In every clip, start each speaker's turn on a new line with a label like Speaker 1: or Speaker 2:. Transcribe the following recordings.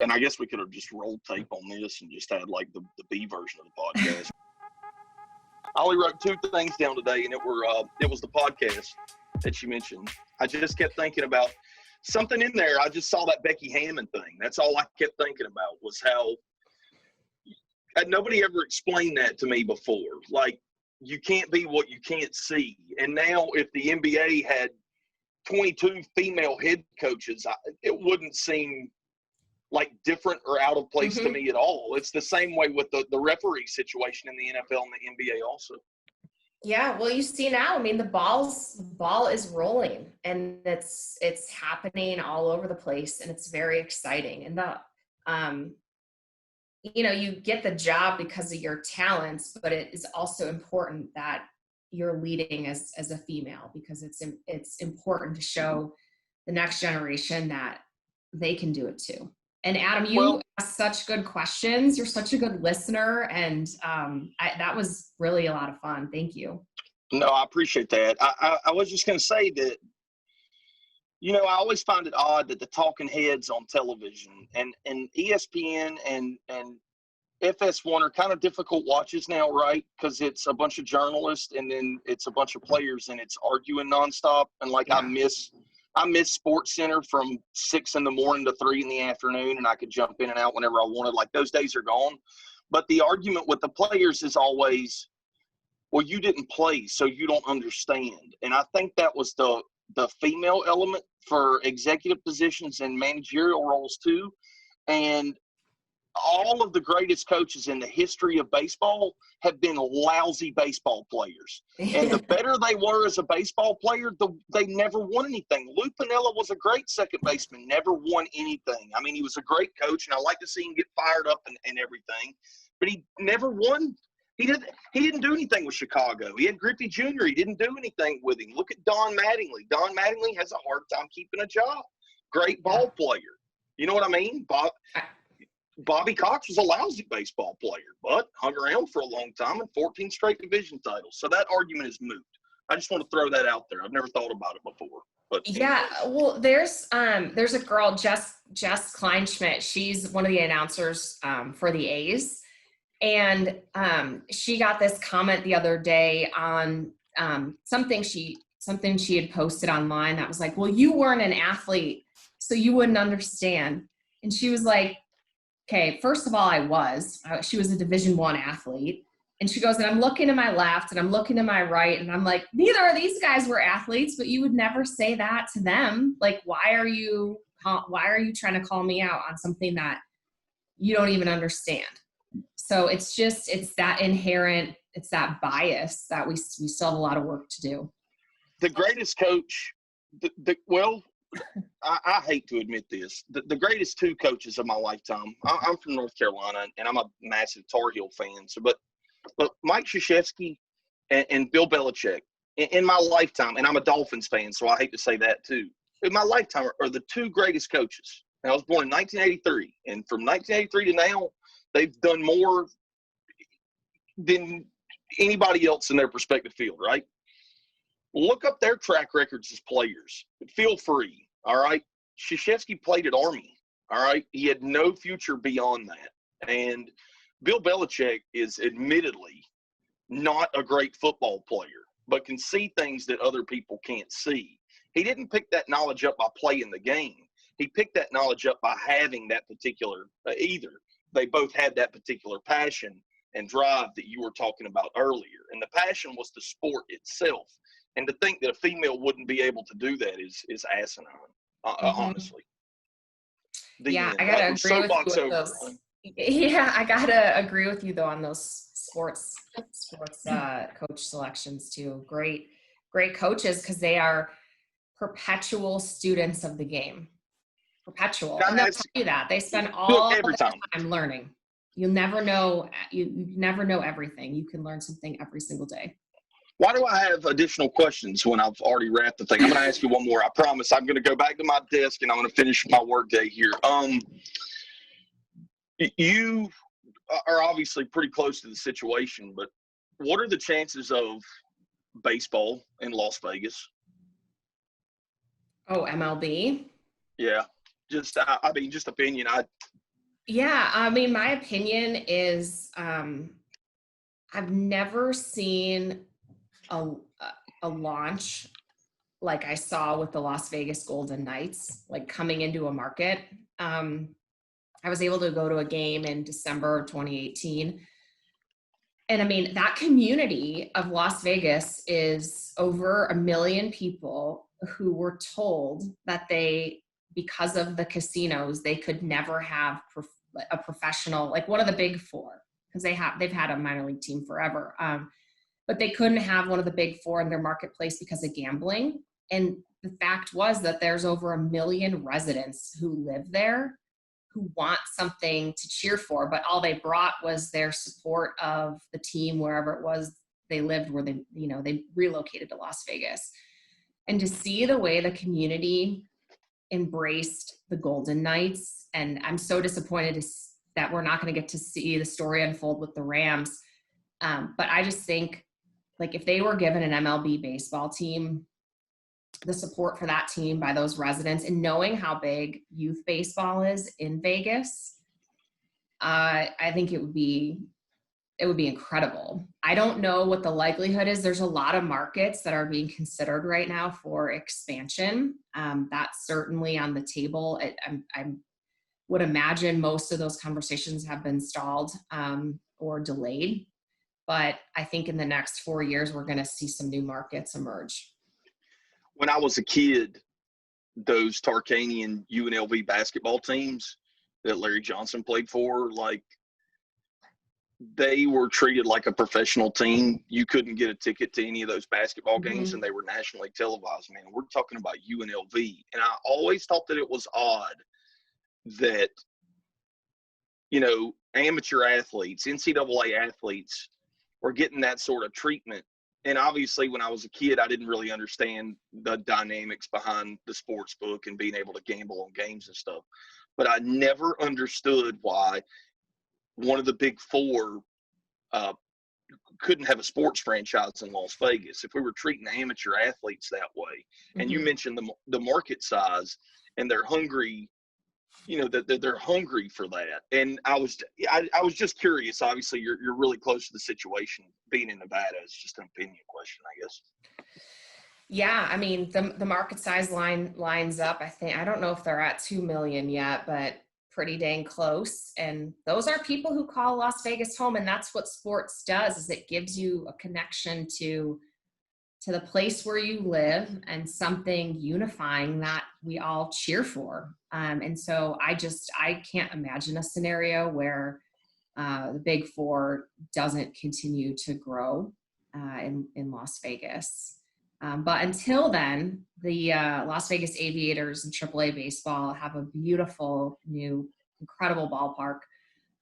Speaker 1: And I guess we could have just rolled tape on this and just had like the B version of the podcast. I only wrote two things down today, and it was the podcast that you mentioned. I just kept thinking about something in there. I just saw that Becky Hammond thing. That's all I kept thinking about was how nobody ever explained that to me before. Like, you can't be what you can't see. And now if the NBA had 22 female head coaches, it wouldn't seem like different or out of place to me at all. It's the same way with the referee situation in the NFL and the NBA also.
Speaker 2: Yeah, well, you see now, I mean, the ball is rolling, and it's happening all over the place, and it's very exciting. And you get the job because of your talents, but it is also important that you're leading as a female, because it's important to show the next generation that they can do it too. And Adam, you asked such good questions. You're such a good listener. And that was really a lot of fun. Thank you.
Speaker 1: No, I appreciate that. I was just going to say that, I always find it odd that the talking heads on television and ESPN and FS1 are kind of difficult watches now, right? Because it's a bunch of journalists and then it's a bunch of players and it's arguing nonstop. And I miss Sports Center from 6 a.m. to 3 p.m, and I could jump in and out whenever I wanted. Like, those days are gone. But the argument with the players is always, well, you didn't play, so you don't understand. And I think that was the female element for executive positions and managerial roles too. And all of the greatest coaches in the history of baseball have been lousy baseball players. And the better they were as a baseball player, they never won anything. Lou Piniella was a great second baseman, never won anything. I mean, he was a great coach, and I like to see him get fired up and everything. But he never won. He didn't do anything with Chicago. He had Griffey Jr. He didn't do anything with him. Look at Don Mattingly. Don Mattingly has a hard time keeping a job. Great ball player. You know what I mean? Bobby Cox was a lousy baseball player, but hung around for a long time and 14 straight division titles. So that argument is moot. I just want to throw that out there. I've never thought about it before. But
Speaker 2: yeah, well, there's a girl, Jess Kleinschmidt. She's one of the announcers for the A's, and she got this comment the other day on something she had posted online that was like, "Well, you weren't an athlete, so you wouldn't understand." And she was like, okay, first of all, she was a Division I athlete. And she goes, and I'm looking to my left and I'm looking to my right. And I'm like, neither of these guys were athletes, but you would never say that to them. Like, why are you trying to call me out on something that you don't even understand? So it's that inherent, it's that bias that we still have a lot of work to do.
Speaker 1: The greatest coach, I hate to admit this. The greatest two coaches of my lifetime. I'm from North Carolina, and I'm a massive Tar Heel fan. So, but Mike Krzyzewski and Bill Belichick in my lifetime, and I'm a Dolphins fan, so I hate to say that too. In my lifetime, are the two greatest coaches. And I was born in 1983, and from 1983 to now, they've done more than anybody else in their respective field, right? Look up their track records as players. Feel free, all right? Krzyzewski played at Army, all right? He had no future beyond that. And Bill Belichick is admittedly not a great football player, but can see things that other people can't see. He didn't pick that knowledge up by playing the game. He picked that knowledge up by having that particular either. They both had that particular passion and drive that you were talking about earlier. And the passion was the sport itself. And to think that a female wouldn't be able to do that is asinine, honestly.
Speaker 2: I gotta agree with you with those. Yeah, I gotta agree with you though on those sports coach selections too. Great coaches, because they are perpetual students of the game. Perpetual, and they'll tell you that they spend all their time learning. You'll never know. You never know everything. You can learn something every single day.
Speaker 1: Why do I have additional questions when I've already wrapped the thing? I'm going to ask you one more. I promise. I'm going to go back to my desk and I'm going to finish my work day here. You are obviously pretty close to the situation, but what are the chances of baseball in Las Vegas?
Speaker 2: Oh, MLB?
Speaker 1: Yeah. Just opinion.
Speaker 2: Yeah, I mean, my opinion is I've never seen a, a launch like I saw with the Las Vegas Golden Knights, like coming into a market. Um, I was able to go to a game in December of 2018. And I mean, that community of Las Vegas is over 1 million people who were told that because of the casinos, they could never have a professional, like one of the big four, because they've had a minor league team forever. But they couldn't have one of the big four in their marketplace because of gambling. And the fact was that there's over 1 million residents who live there who want something to cheer for, but all they brought was their support of the team wherever it was they lived, where they relocated to Las Vegas. And to see the way the community embraced the Golden Knights, and I'm so disappointed that we're not going to get to see the story unfold with the Rams. But I just think, like, if they were given an MLB baseball team, the support for that team by those residents, and knowing how big youth baseball is in Vegas, I think it would be incredible. I don't know what the likelihood is. There's a lot of markets that are being considered right now for expansion. That's certainly on the table. I would imagine most of those conversations have been stalled or delayed. But I think in the next 4 years, we're going to see some new markets emerge.
Speaker 1: When I was a kid, those Tarkanian UNLV basketball teams that Larry Johnson played for, like, they were treated like a professional team. You couldn't get a ticket to any of those basketball games, and they were nationally televised. Man, we're talking about UNLV. And I always thought that it was odd that, amateur athletes, NCAA athletes, were getting that sort of treatment. And obviously, when I was a kid, I didn't really understand the dynamics behind the sports book and being able to gamble on games and stuff. But I never understood why one of the big four couldn't have a sports franchise in Las Vegas if we were treating amateur athletes that way. And you mentioned the market size, and they're hungry. That they're hungry for that. And I was just curious. Obviously, you're really close to the situation. Being in Nevada is just an opinion question, I guess.
Speaker 2: Yeah, I mean, the market size lines up. I don't know if they're at 2 million yet, but pretty dang close. And those are people who call Las Vegas home, and that's what sports does. Is it gives you a connection to the place where you live and something unifying that we all cheer for. And so I can't imagine a scenario where the Big Four doesn't continue to grow in Las Vegas. But until then, the Las Vegas Aviators and AAA baseball have a beautiful, new, incredible ballpark.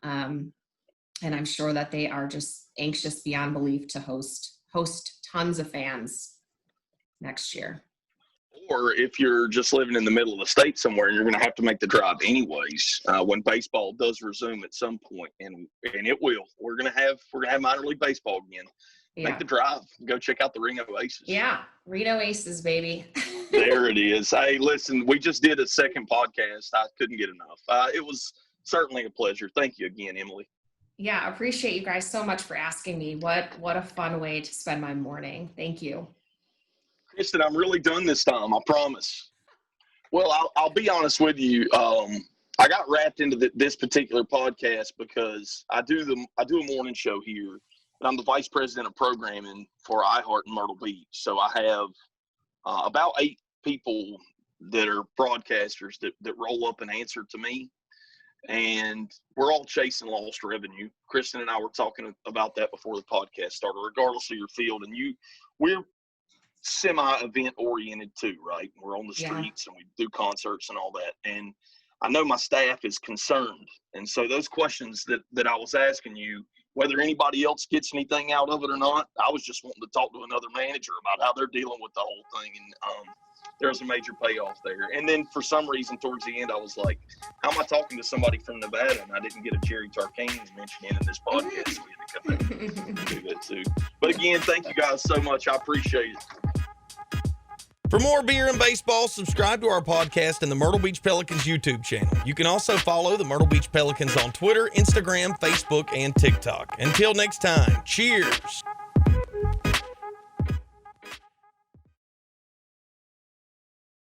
Speaker 2: And I'm sure that they are just anxious beyond belief to host tons of fans next year.
Speaker 1: Or if you're just living in the middle of the state somewhere, you're going to have to make the drive anyways when baseball does resume at some point, and it will. We're going to have minor league baseball again. Yeah. Make the drive. Go check out the Reno Aces.
Speaker 2: Yeah, Reno Aces, baby.
Speaker 1: There it is. Hey, listen, we just did a second podcast. I couldn't get enough. It was certainly a pleasure. Thank you again, Emily.
Speaker 2: Yeah, I appreciate you guys so much for asking me. What a fun way to spend my morning. Thank you.
Speaker 1: Kristen, I'm really done this time. I promise. Well, I'll be honest with you. I got wrapped into this particular podcast because I do a morning show here, and I'm the vice president of programming for iHeart in Myrtle Beach. So I have about 8 people that are broadcasters that roll up and answer to me. And we're all chasing lost revenue. Kristen and I were talking about that before the podcast started, regardless of your field. And we're semi-event oriented too, right? We're on the streets and we do concerts and all that. And I know my staff is concerned. And so those questions that I was asking you, whether anybody else gets anything out of it or not, I was just wanting to talk to another manager about how they're dealing with the whole thing. And there's a major payoff there. And then for some reason towards the end, I was like, how am I talking to somebody from Nevada? And I didn't get a Jerry Tarkanian mention in this podcast. So we had to come in and do that too. But again, thank you guys so much. I appreciate it.
Speaker 3: For more beer and baseball, subscribe to our podcast and the Myrtle Beach Pelicans YouTube channel. You can also follow the Myrtle Beach Pelicans on Twitter, Instagram, Facebook, and TikTok. Until next time, cheers.